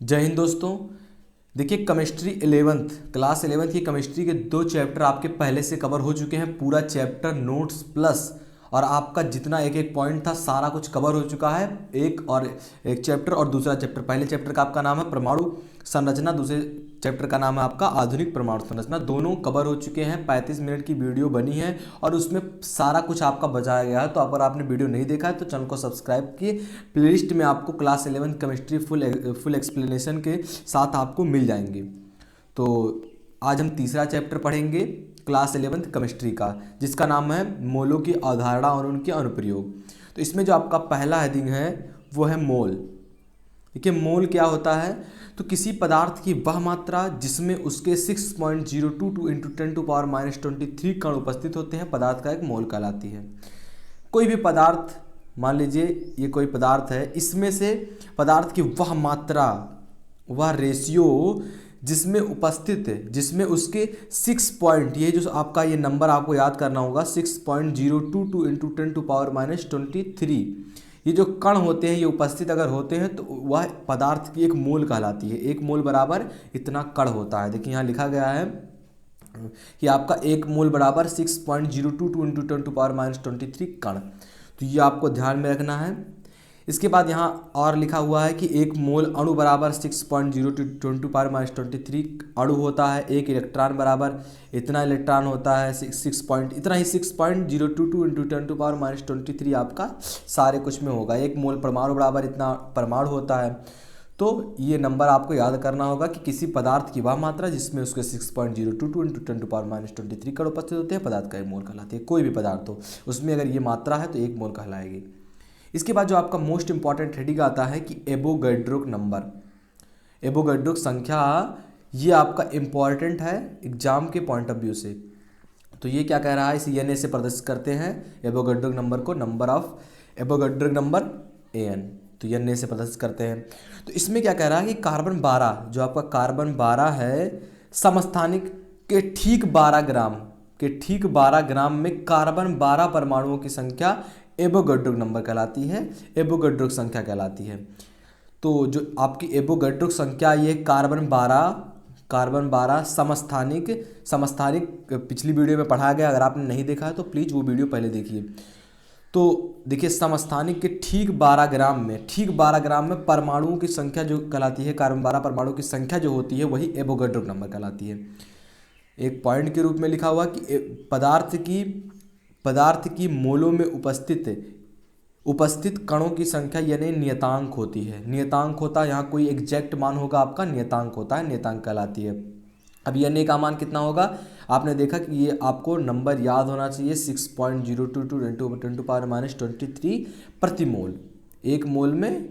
जय हिंद दोस्तों। देखिए केमिस्ट्री 11th क्लास 11th की केमिस्ट्री के 2 चैप्टर आपके पहले से कवर हो चुके हैं। पूरा चैप्टर नोट्स प्लस और आपका जितना एक एक पॉइंट था सारा कुछ कवर हो चुका है। एक चैप्टर और दूसरा चैप्टर, पहले चैप्टर का आपका नाम है परमाणु संरचना, दूसरे चैप्टर का नाम है आपका आधुनिक परमाणु संरचना। दोनों कवर हो चुके हैं। 35 मिनट की वीडियो बनी है और उसमें सारा कुछ आपका बचाया गया है। तो अगर आपने वीडियो नहीं देखा है तो चैनल को सब्सक्राइब किए। प्लेलिस्ट में आपको क्लास 11 केमिस्ट्री फुल एक्सप्लेनेशन के साथ आपको मिल जाएंगे। तो आज हम तीसरा चैप्टर पढ़ेंगे क्लास 11th केमिस्ट्री का, जिसका नाम है मोलों की अवधारणा और उनके अनुप्रयोग। तो इसमें जो आपका पहला हेडिंग है वो है मोल। देखिए मोल क्या होता है, तो किसी पदार्थ की वह मात्रा जिसमें उसके 6.022 इंटू 10⁻⁻23 कण उपस्थित होते हैं पदार्थ का एक मोल कहलाती है। कोई भी पदार्थ, मान लीजिए ये कोई पदार्थ है, इसमें से पदार्थ की वह मात्रा, वह रेशियो जिसमें उपस्थित है, जिसमें उसके 6 पॉइंट, ये जो आपका ये नंबर आपको याद करना होगा 6.022 इंटू 10⁻⁻23, ये जो कण होते हैं ये उपस्थित अगर होते हैं तो वह पदार्थ की एक मोल कहलाती है। एक मोल बराबर इतना कण होता है। देखिए यहाँ लिखा गया है कि आपका एक मोल बराबर 6.022 इंटू 10⁻⁻23 कण। तो ये आपको ध्यान में रखना है। इसके बाद यहाँ और लिखा हुआ है कि एक मोल अणु बराबर 6.022 अणु होता है। एक इलेक्ट्रॉन बराबर इतना इलेक्ट्रॉन होता है, इतना ही 6.022 इंटू 10⁻⁻23 आपका सारे कुछ में होगा। एक मोल परमाणु बराबर इतना परमाणु होता है। तो ये नंबर आपको याद करना होगा कि किसी पदार्थ की वह मात्रा जिसमें उसके 6.022 इंटू 10⁻⁻23 कण उपस्थित होते हैं पदार्थ का एक मोल कहलाती है। कोई भी पदार्थ हो उसमें अगर ये मात्रा है तो एक मोल कहलाएगी। इसके बाद जो आपका मोस्ट इंपॉर्टेंट हेडिंग आता है कि एवोगैड्रो नंबर, एवोगैड्रो संख्या, ये आपका इंपॉर्टेंट है एग्जाम के पॉइंट ऑफ व्यू से। तो ये क्या कह रहा है, इसे एन से प्रदर्शित करते हैं एवोगैड्रो नंबर को, number of Avogadro number N, तो एन से प्रदर्शित करते हैं। तो इसमें क्या कह रहा है कि कार्बन 12, जो आपका कार्बन 12 है, समस्थानिक के ठीक 12 ग्राम में कार्बन 12 परमाणुओं की संख्या एवोगैड्रो नंबर कहलाती है, एवोगैड्रो संख्या कहलाती है। तो जो आपकी एवोगैड्रो संख्या ये कार्बन 12 समस्थानिक पिछली वीडियो में पढ़ाया गया। अगर आपने नहीं देखा है तो प्लीज़ वो वीडियो पहले देखिए। तो देखिए समस्थानिक के ठीक 12 ग्राम में परमाणुओं की संख्या जो कहलाती है, कार्बन 12 परमाणु की संख्या जो होती है वही एवोगैड्रो नंबर कहलाती है। एक पॉइंट के रूप में लिखा हुआ कि पदार्थ की मोलों में उपस्थित कणों की संख्या यानी नियतांक होती है। नियतांक होता है, यहाँ कोई एग्जैक्ट मान होगा आपका, नियतांक होता है, नियतांक कहलाती है। अब एन का मान कितना होगा, आपने देखा कि ये आपको नंबर याद होना चाहिए 6.022 इंटू 10⁻⁻23 प्रति मोल। एक मोल में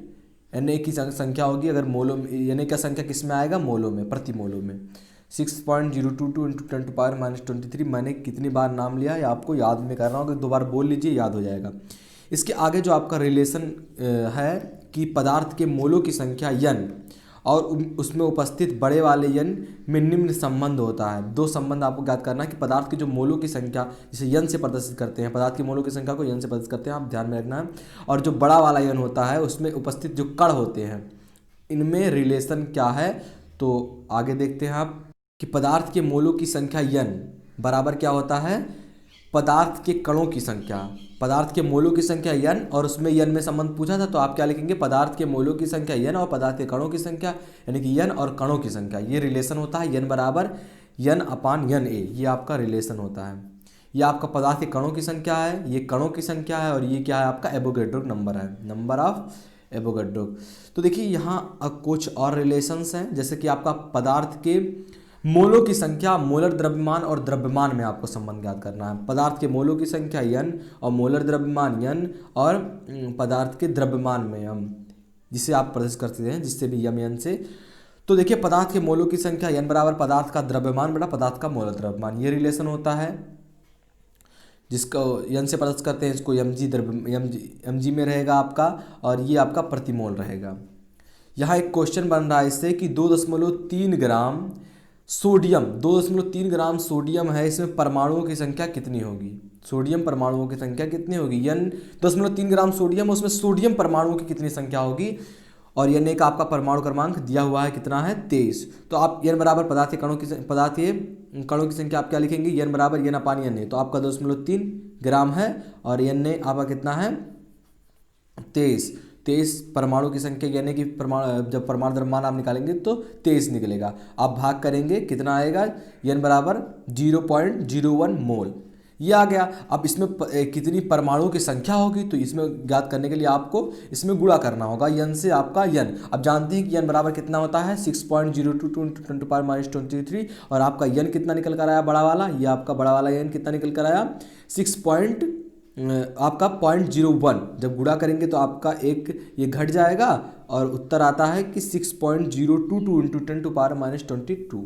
एन की संख्या होगी, अगर मोलों में एन का संख्या किस में आएगा, मोलों में, प्रति मोलों में। 6.022 इंटू 10⁻⁻23 मैंने कितनी बार नाम लिया है आपको याद में करना होगा, 2 बार बोल लीजिए, याद हो जाएगा। इसके आगे जो आपका रिलेशन है कि पदार्थ के मोलों की संख्या n और उसमें उपस्थित बड़े वाले n में निम्न संबंध होता है। 2 संबंध आपको याद करना है कि पदार्थ की जो मोलों की संख्या जिसे n से प्रदर्शित करते हैं, पदार्थ की मोलों की संख्या को n से प्रदर्शित करते हैं, आप ध्यान में रखना है। और जो बड़ा वाला n होता है उसमें उपस्थित जो कण होते हैं, इनमें रिलेशन क्या है। तो आगे देखते हैं आप कि पदार्थ के मोलों की संख्या n बराबर क्या होता है, पदार्थ के कणों की संख्या, पदार्थ के मोलों की संख्या n और उसमें n में संबंध पूछा था तो आप क्या लिखेंगे, पदार्थ के मोलों की संख्या n और पदार्थ के कणों की संख्या यानी कि n और कणों की संख्या, ये रिलेशन होता है n बराबर n/Na, ये आपका रिलेशन होता है। ये आपका पदार्थ के कणों की संख्या है, ये कणों की संख्या है, और ये क्या है आपका एवोगैड्रो नंबर है, नंबर ऑफ एवोगैड्रो। तो देखिए यहाँ कुछ और रिलेशंस हैं, जैसे कि आपका पदार्थ के मोलों की संख्या, मोलर द्रव्यमान और द्रव्यमान में आपको संबंध ज्ञात करना है। पदार्थ के मोलों की संख्या n और मोलर द्रव्यमान n और पदार्थ के द्रव्यमान में m, जिसे आप प्रदर्शित करते हैं जिससे भी n से। तो देखिए पदार्थ के मोलों की संख्या n बराबर पदार्थ का द्रव्यमान बटा पदार्थ का मोलर द्रव्यमान, ये रिलेशन होता है जिसको n से प्रदर्शित करते हैं। इसको mg में रहेगा आपका, और ये आपका प्रतिमोल रहेगा। यहाँ एक क्वेश्चन बन रहा है इससे कि 2.3 ग्राम सोडियम, 2.3 ग्राम सोडियम है, इसमें परमाणुओं की संख्या कितनी होगी, सोडियम परमाणुओं की संख्या कितनी होगी, n 2.3 ग्राम सोडियम, उसमें सोडियम परमाणुओं की कितनी संख्या होगी, और N का आपका परमाणु क्रमांक दिया हुआ है कितना है 23। तो आप N बराबर पदार्थीय कणों की संख्या आप क्या लिखेंगे, N बराबर N अपान Na, तो आपका 2.3 ग्राम है और Na आपका कितना है 23 परमाणु की संख्या यानी कि जब परमाणु द्रव्यमान आप निकालेंगे तो 23 निकलेगा। आप भाग करेंगे कितना आएगा, N बराबर 0.01 मोल, ये आ गया। अब इसमें कितनी परमाणुओं की संख्या होगी, तो इसमें ज्ञात करने के लिए आपको इसमें गुणा करना होगा N से आपका N। अब जानते हैं कि N बराबर कितना होता है 6.022 × 10⁻23 और आपका N कितना निकल कर आया बड़ा वाला, ये आपका बड़ा वाला N कितना निकल कर आया 0.01। जब गुणा करेंगे तो आपका एक ये घट जाएगा और उत्तर आता है कि 6.022 × 10⁻22।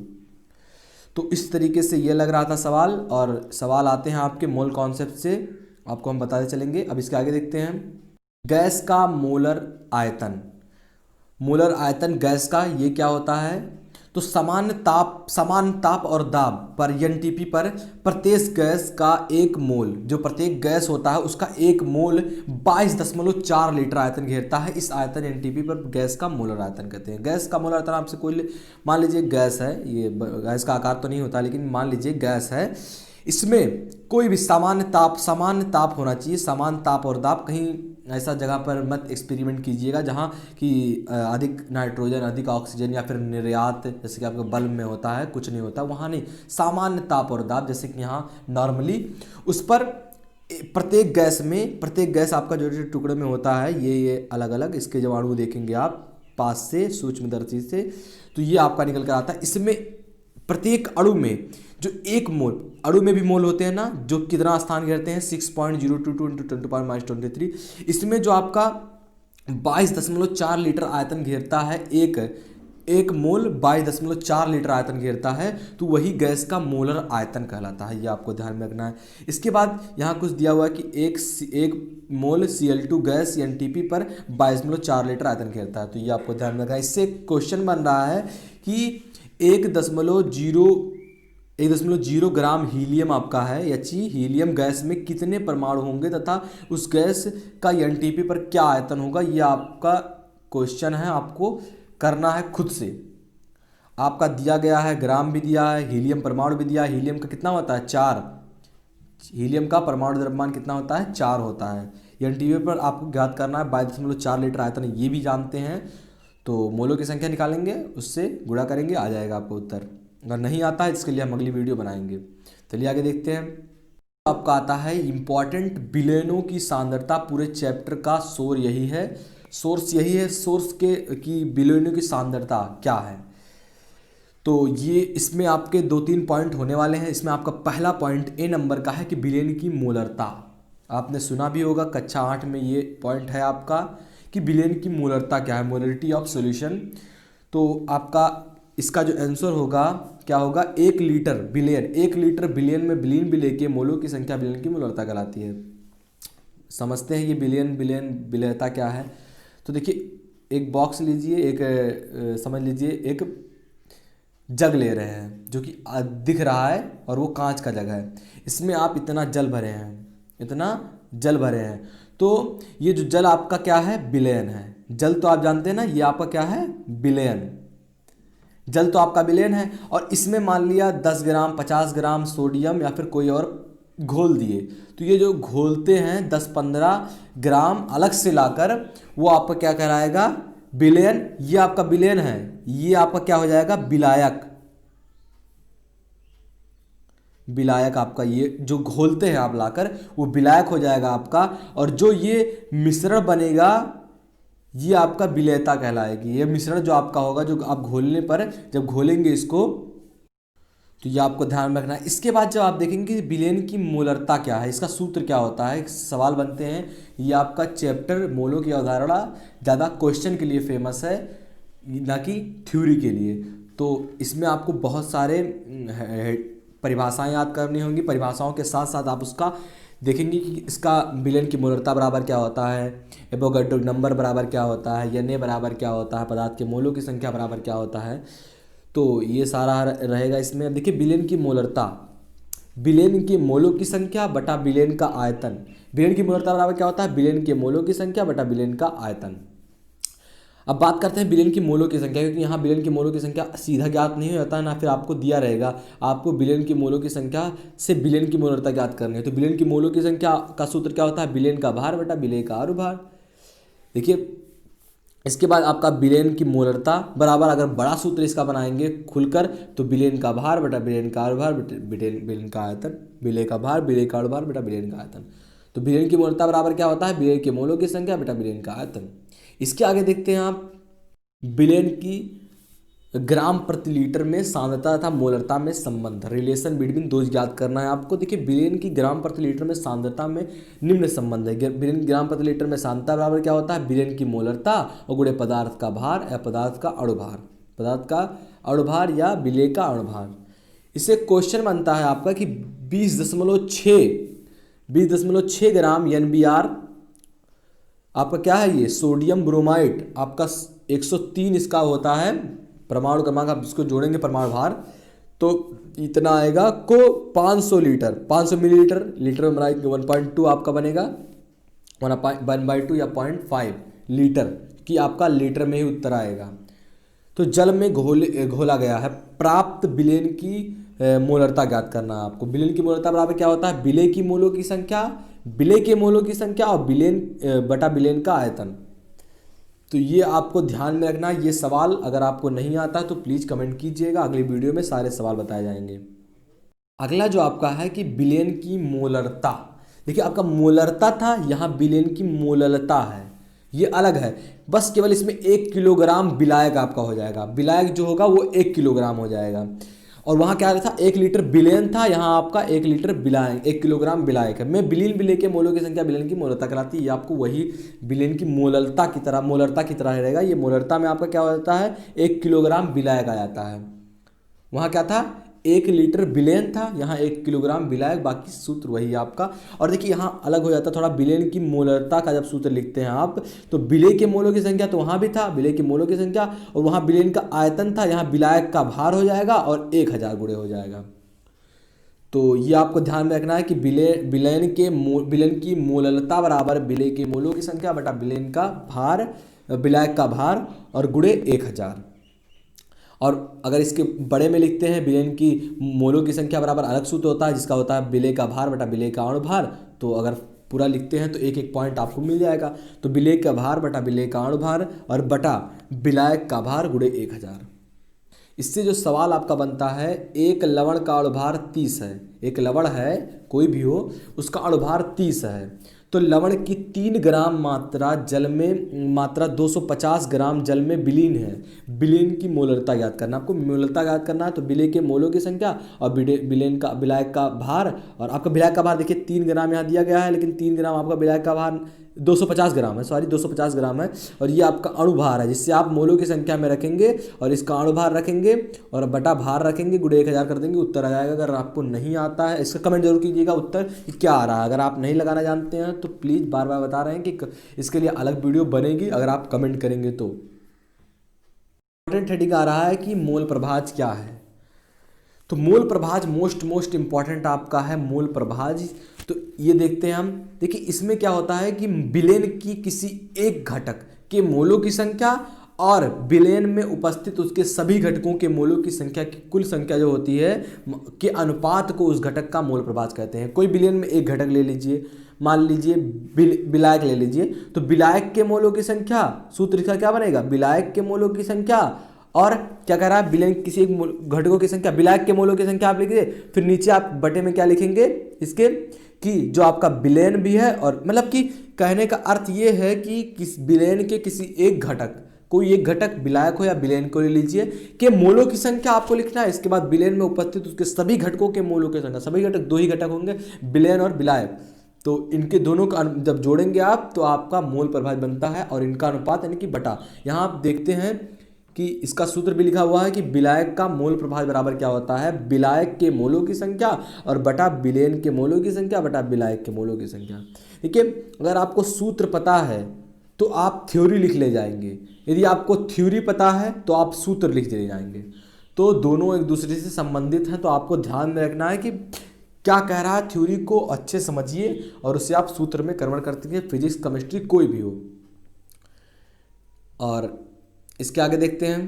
तो इस तरीके से ये लग रहा था सवाल, और सवाल आते हैं आपके मोल कॉन्सेप्ट से, आपको हम बताते चलेंगे। अब इसके आगे देखते हैं गैस का मोलर आयतन। मोलर आयतन गैस का ये क्या होता है, तो समान ताप और दाब पर एनटीपी पर प्रत्येक गैस का एक मोल, जो प्रत्येक गैस होता है उसका एक मोल 22.4 लीटर आयतन घेरता है। इस आयतन एनटीपी पर गैस का मोलर आयतन कहते हैं। गैस का मोलर आयतन आपसे कोई मान लीजिए गैस है, ये गैस का आकार तो नहीं होता लेकिन मान लीजिए गैस है, इसमें कोई भी सामान्य ताप होना चाहिए, समान ताप और दाब। कहीं ऐसा जगह पर मत एक्सपेरिमेंट कीजिएगा जहाँ कि अधिक नाइट्रोजन, अधिक ऑक्सीजन या फिर निर्यात जैसे कि आपके बल्ब में होता है, कुछ नहीं होता वहाँ नहीं। सामान्य ताप और दाब जैसे कि यहाँ नॉर्मली उस पर प्रत्येक गैस आपका जो टुकड़े में होता है ये अलग अलग, इसके जब अणु देखेंगे आप पास से सूक्ष्मदर्शी से, तो ये आपका निकल कर आता है। इसमें प्रत्येक अणु में जो एक मोल, अणु में भी मोल होते हैं ना, जो कितना स्थान घेरते हैं 6.022 × 10⁻23। इसमें जो आपका 22.4 लीटर आयतन घेरता है, एक मोल 22.4 लीटर आयतन घेरता है, तो वही गैस का मोलर आयतन कहलाता है। ये आपको ध्यान में रखना है। इसके बाद यहाँ कुछ दिया हुआ है कि एक मोल Cl2 गैस एनटीपी पर 22.4 लीटर आयतन घेरता है, तो ये आपको ध्यान में रखना है। इससे क्वेश्चन बन रहा है कि 1.0 ग्राम हीलियम आपका है He, हीलियम गैस में कितने परमाणु होंगे तथा उस गैस का एनटीपी पर क्या आयतन होगा, ये आपका क्वेश्चन है, आपको करना है खुद से। आपका दिया गया है, ग्राम भी दिया है, हीलियम परमाणु भी दिया है। हीलियम का कितना होता है 4, हीलियम का परमाणु द्रव्यमान कितना होता है 4 होता है। एनटीपी पर आपको ज्ञात करना है 22.4 लीटर आयतन, ये भी जानते हैं। तो मोलों की संख्या निकालेंगे, उससे गुणा करेंगे, आ जाएगा आपको उत्तर। अगर नहीं आता है इसके लिए हम अगली वीडियो बनाएंगे। चलिए आगे देखते हैं। आपका आता है इंपॉर्टेंट विलेनों की सांद्रता। पूरे चैप्टर का सोर्स यही है, सोर्स की विलेनों की सांद्रता क्या है। तो ये इसमें आपके 2-3 पॉइंट होने वाले हैं। इसमें आपका पहला पॉइंट ए नंबर का है कि विलेन की मोलरता। आपने सुना भी होगा, कक्षा 8 में ये पॉइंट है आपका कि विलेन की मोलरता क्या है, मोलरिटी ऑफ सॉल्यूशन। तो आपका इसका जो आंसर होगा क्या होगा, 1 लीटर बिलियन में बिलियन भी लेके मोलों की संख्या बिलियन की मोलरता कहलाती है। समझते हैं ये बिलियनता क्या है। तो देखिए एक बॉक्स लीजिए, समझ लीजिए एक जग ले रहे हैं जो कि दिख रहा है और वो कांच का जग है। इसमें आप इतना जल भरे हैं, तो ये जो जल आपका क्या है बिलियन है। जल तो आप जानते हैं ना, ये आपका क्या है बिलियन, जल तो आपका बिलियन है। और इसमें मान लिया 10 ग्राम 50 ग्राम सोडियम या फिर कोई और घोल दिए, तो ये जो घोलते हैं 10-15 ग्राम अलग से लाकर, वो आपका क्या कहलाएगा बिलियन। ये आपका बिलियन है, ये आपका क्या हो जाएगा बिलायक आपका। ये जो घोलते हैं आप लाकर वो बिलायक हो जाएगा आपका, और जो ये मिश्रण बनेगा ये आपका विलेयता कहलाएगी। ये मिश्रण जो आपका होगा, जो आप घोलने पर जब घोलेंगे इसको, तो ये आपको ध्यान में रखना है। इसके बाद जब आप देखेंगे कि विलेन की मोलरता क्या है, इसका सूत्र क्या होता है, सवाल बनते हैं। ये आपका चैप्टर मोलों की अवधारणा ज़्यादा क्वेश्चन के लिए फेमस है, ना कि थ्योरी के लिए। तो इसमें आपको बहुत सारे परिभाषाएं याद करनी होंगी। परिभाषाओं के साथ साथ आप उसका देखेंगे कि इसका विलेन की मोलरता बराबर क्या होता है, एवोगाड्रो नंबर बराबर क्या होता है, Na बराबर क्या होता है, पदार्थ के मोलों की संख्या बराबर क्या होता है। तो ये सारा रहेगा इसमें। अब देखिए विलेन की मोलरता, विलेन के मोलों की संख्या बटा विलेन का आयतन। विलेन की मोलरता बराबर क्या होता है, विलेन के मोलों की संख्या बटा विलेन का आयतन। अब बात करते हैं विलेन की मोलों की संख्या, क्योंकि यहाँ विलेन की मोलों की संख्या सीधा ज्ञात नहीं होता है ना, फिर आपको दिया रहेगा आपको विलेन की मोलों की संख्या से विलेन की मोलरता ज्ञात करनी है। तो विलेन की मोलों की संख्या का सूत्र क्या होता है, विलेन का भार बटा विलेय का अनुभार। देखिए इसके बाद आपका विलेन की मोलरता बराबर, अगर बड़ा सूत्र इसका बनाएंगे खुलकर, तो विलेन का भार बटा विलेन का अनुभार विलेन का आयतन, विलेय का भार विलेय का अनुभार बटा विलेन का आयतन। तो विलेन की मोलरता बराबर क्या होता है, विलेन के मोलों की संख्या बटा विलेन का आयतन। इसके आगे देखते हैं आप विलेन की ग्राम प्रति लीटर में सांद्रता तथा मोलरता में संबंध, रिलेशन बिटवीन दोज ज्ञात करना है आपको। देखिए विलेन की ग्राम प्रति लीटर में सांद्रता में निम्न संबंध है। विलेन की ग्राम प्रति लीटर में सांद्रता बराबर क्या होता है, विलेन की मोलरता और गुणे पदार्थ का भार या पदार्थ का अणुभार, पदार्थ का अणुभार या विलेय का अणुभार। इससे क्वेश्चन बनता है आपका कि 20.6 ग्राम NBR आपका क्या है, ये सोडियम ब्रोमाइड आपका 103 इसका होता है परमाणु क्रमांक, आप इसको जोड़ेंगे परमाणु भार तो इतना आएगा को 500 लीटर, 500 मिलीलीटर, लीटर में बनाएंगे 1.2 आपका बनेगा 1/2 या 0.5 लीटर की आपका लीटर में ही उत्तर आएगा। तो जल में घोला गया है प्राप्त विलेन की मोलरता ज्ञात करना है आपको। विलेन की मोलरता बराबर क्या होता है, विलेय की मोलों की संख्या, विलेय के मोलों की संख्या और विलेन बटा विलेन का आयतन। तो ये आपको ध्यान में रखना है। ये सवाल अगर आपको नहीं आता तो प्लीज़ कमेंट कीजिएगा, अगली वीडियो में सारे सवाल बताए जाएंगे। अगला जो आपका है कि विलेन की मोलरता, देखिए आपका मोलरता था, यहाँ विलेन की मोलरता है, ये अलग है। बस केवल इसमें 1 किलोग्राम विलायक आपका हो जाएगा, विलायक जो होगा वो 1 किलोग्राम हो जाएगा। और वहाँ क्या था, 1 लीटर विलेन था, यहाँ आपका 1 लीटर विलायक, 1 किलोग्राम विलायक है। मैं विलीन विलेय के मोलों की संख्या विलेन की मोलरता कहलाती है। ये आपको वही विलेन की मोलरता की तरह रहेगा। ये मोलरता में आपका क्या होता है, 1 किलोग्राम विलायक आ जाता है। वहाँ क्या था, 1 लीटर विलेन था, यहाँ 1 किलोग्राम विलायक, बाकी सूत्र वही है आपका। और देखिए यहाँ अलग हो जाता थोड़ा, विलेन की मोलरता का जब सूत्र लिखते हैं आप तो विलेय के मोलों की संख्या तो वहाँ भी था विलेय के मोलों की संख्या, और वहाँ विलेन का आयतन था, यहाँ विलायक का भार हो जाएगा और 1000 गुणे हो जाएगा। तो ये आपको ध्यान में रखना है कि विलेन की मोलरता बराबर विलेय के मोलों की संख्या बटा विलेन का भार, विलायक का भार और गुणे 1000। और अगर इसके बड़े में लिखते हैं विलेन की मोलों की संख्या बराबर अलग सूत्र होता है जिसका होता है विलेय का भार बटा विलेय का अणुभार। तो अगर पूरा लिखते हैं तो एक एक पॉइंट आपको मिल जाएगा। तो विलेय का भार बटा विलेय का अणुभार और बटा विलायक का भार गुणे 1000। इससे जो सवाल आपका बनता है, एक लवण का अणुभार 30 है, एक लवण है कोई भी हो उसका अणुभार 30 है, तो लवण की 3 ग्राम मात्रा जल में, मात्रा 250 ग्राम जल में विलीन है। विलेन की मोलरता ज्ञात करना, आपको मोलरता ज्ञात करना है। तो विलेय के मोलों की संख्या और विलायक का भार, और आपका विलायक का भार देखिए 3 ग्राम यहाँ दिया गया है, लेकिन 3 ग्राम आपका विलायक का भार 250 ग्राम है, 250 ग्राम है। और ये आपका अणुभार है, जिससे आप मोलों की संख्या में रखेंगे और इसका अणुभार रखेंगे और बटा भार रखेंगे, गुणे 1000 कर देंगे, उत्तर आ जाएगा। अगर आपको नहीं आता है इसका कमेंट जरूर कीजिएगा उत्तर कि क्या आ रहा है। अगर आप नहीं लगाना जानते हैं तो प्लीज़ बार बार बता रहे हैं कि इसके लिए अलग वीडियो बनेगी अगर आप कमेंट करेंगे तो। इंपॉर्टेंट हेडिंग आ रहा है कि मोल प्रभाज क्या है। तो मोल प्रभाज मोस्ट इंपॉर्टेंट आपका है मोल प्रभाज। तो ये देखते हैं हम, देखिए इसमें क्या होता है कि विलेन की किसी एक घटक के मोलों की संख्या और विलेन में उपस्थित उसके सभी घटकों के मोलों की संख्या की कुल संख्या जो होती है के अनुपात को उस घटक का मोल प्रभाज कहते हैं। कोई विलेन में एक घटक ले लीजिए, मान लीजिए विलायक ले लीजिए, तो विलायक के मोलों की संख्या, सूत्र इसका क्या बनेगा, विलायक के मोलों की संख्या और क्या कह रहा है विलेन किसी एक घटकों की संख्या, विलायक के मोलों की संख्या आप लिखिए, फिर नीचे आप बटे में क्या लिखेंगे इसके कि जो आपका विलेन भी है, और मतलब कि कहने का अर्थ ये है कि किस विलेन के किसी एक घटक, कोई एक घटक विलायक हो या विलेन को ले लीजिए, के मोलों की संख्या आपको लिखना है। इसके बाद विलेन में उपस्थित उसके सभी घटकों के मोलों की संख्या, सभी घटक 2 ही घटक होंगे विलेन और विलायक, तो इनके दोनों का जब जोड़ेंगे आप तो आपका मोल प्रभाज बनता है और इनका अनुपात यानी कि बटा। यहाँ आप देखते हैं कि इसका सूत्र भी लिखा हुआ है कि विलायक का मोल प्रभाज बराबर क्या होता है, विलायक के मोलों की संख्या और बटा विलेन के मोलों की संख्या बटा विलायक के मोलों की संख्या। ठीक है, अगर आपको सूत्र पता है तो आप थ्योरी लिख ले जाएंगे, यदि आपको थ्योरी पता है तो आप सूत्र लिख ले जाएंगे। तो दोनों एक दूसरे से संबंधित हैं, तो आपको ध्यान में रखना है कि क्या कह रहा है, थ्योरी को अच्छे समझिए और उससे आप सूत्र में कन्वर्ट करते हैं, फिजिक्स केमिस्ट्री कोई भी हो। और इसके आगे देखते हैं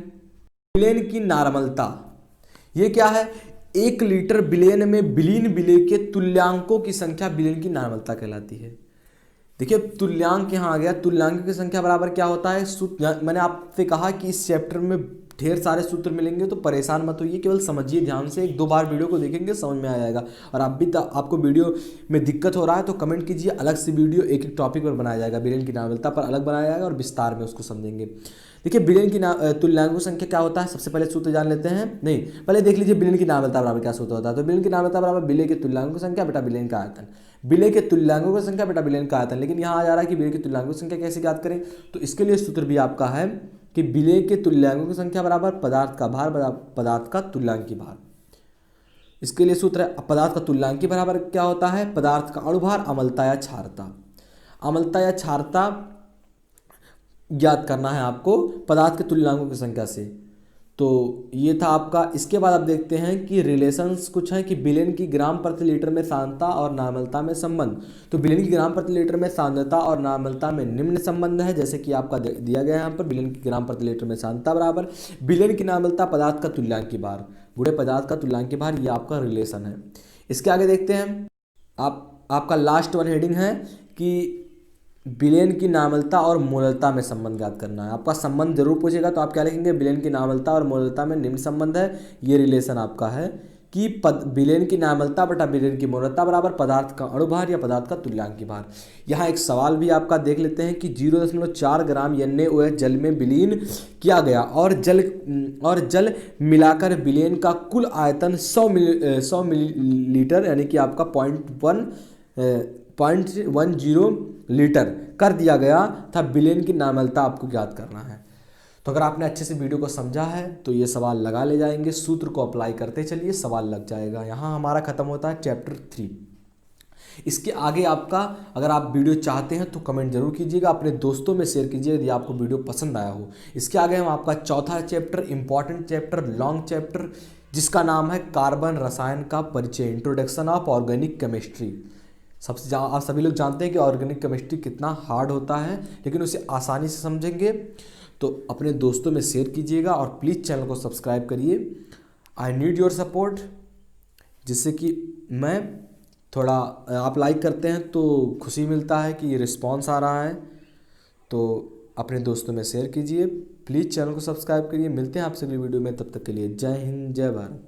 बिलेन की नार्मलता। ये क्या है? 1 लीटर बिलेन में बिलीन बिले के तुल्यांकों की संख्या बिलेन की नार्मलता कहलाती है। देखिए तुल्यांक यहाँ आ गया। तुल्यांक की संख्या बराबर क्या होता है? सूत्र मैंने आपसे कहा कि इस चैप्टर में ढेर सारे सूत्र मिलेंगे, तो परेशान मत होइए, केवल समझिए ध्यान से। 1-2 बार वीडियो को देखेंगे समझ में आ जाएगा। और आप भी आपको वीडियो में दिक्कत हो रहा है तो कमेंट कीजिए, अलग से वीडियो एक एक टॉपिक पर बनाया जाएगा। बिलेन की नार्मलता पर अलग बनाया जाएगा और विस्तार में उसको समझेंगे। देखिए बिलेन की तुल्यांकों संख्या क्या होता है, सबसे पहले सूत्र जान लेते हैं। नहीं, पहले देख लीजिए बिलेन की नार्मलता बराबर क्या सूत्र होता है। तो बिलेन की नार्मलता बराबर बिले के तुल्यांकों की संख्या बटा बिलेन का आयतन। बिले के तुल्यांकों की संख्या बटा बिलेन का आयतन। लेकिन यहाँ आ जा रहा है कि बिले के तुल्यांकों की संख्या कैसे ज्ञात करें, तो इसके लिए सूत्र भी आपका है कि बिले के तुल्यांकों की संख्या बराबर पदार्थ का भार पदार्थ का तुल्यांकी भार। इसके लिए सूत्र है पदार्थ का तुल्यांकी बराबर क्या होता है? पदार्थ का अणुभार, अम्लता या क्षारता। अम्लता या क्षारता ज्ञात करना है आपको पदार्थ के तुल्यांकों की संख्या से। तो ये था आपका। इसके बाद आप देखते हैं कि रिलेशंस कुछ हैं कि बिलेन की ग्राम प्रति लीटर में सांद्रता और नार्मलता में संबंध। तो बिलेन की ग्राम प्रति लीटर में सांद्रता और नार्मलता में निम्न संबंध है, जैसे कि आपका दिया गया है यहाँ पर। बिलेन की ग्राम प्रति लीटर में सांद्रता बराबर बिलेन की नार्मलता पदार्थ का तुल्यांकी भार, बूढ़े पदार्थ का तुल्यांकी भार। ये आपका रिलेशन है। इसके आगे देखते हैं आपका लास्ट वन हेडिंग है कि बिलेन की नार्मलता और मोलरता में संबंध ज्ञात करना है। आपका संबंध जरूर पूछेगा तो आप क्या लिखेंगे? बिलेन की नार्मलता और मोलरता में निम्न संबंध है। ये रिलेशन आपका है कि बिलेन की नार्मलता बटा बिलेन की मोलरता बराबर पदार्थ का अणुभार या पदार्थ का तुल्यांकी भार। यहाँ एक सवाल भी आपका देख लेते हैं कि 0.4 ग्राम NaOH जल में विलीन किया गया और जल मिलाकर बिलेन का कुल आयतन 100 मिलीलीटर यानी कि आपका 0.10 लीटर कर दिया गया था। बिलेन की नार्मलता आपको ज्ञात करना है। तो अगर आपने अच्छे से वीडियो को समझा है तो ये सवाल लगा ले जाएंगे। सूत्र को अप्लाई करते चलिए, सवाल लग जाएगा। यहाँ हमारा खत्म होता है चैप्टर 3। इसके आगे आपका अगर आप वीडियो चाहते हैं तो कमेंट जरूर कीजिएगा, अपने दोस्तों में शेयर कीजिए यदि आपको वीडियो पसंद आया हो। इसके आगे हम आपका चौथा chapter, important chapter, long chapter, जिसका नाम है कार्बन रसायन का परिचय, इंट्रोडक्शन ऑफ ऑर्गेनिक केमिस्ट्री। आप सभी लोग जानते हैं कि ऑर्गेनिक केमिस्ट्री कितना हार्ड होता है, लेकिन उसे आसानी से समझेंगे। तो अपने दोस्तों में शेयर कीजिएगा और प्लीज़ चैनल को सब्सक्राइब करिए। आई नीड योर सपोर्ट, जिससे कि मैं थोड़ा आप लाइक करते हैं तो खुशी मिलता है कि रिस्पॉन्स आ रहा है। तो अपने दोस्तों में शेयर कीजिए, प्लीज़ चैनल को सब्सक्राइब करिए। मिलते हैं आपसे अगली वीडियो में, तब तक के लिए जय हिंद, जय भारत।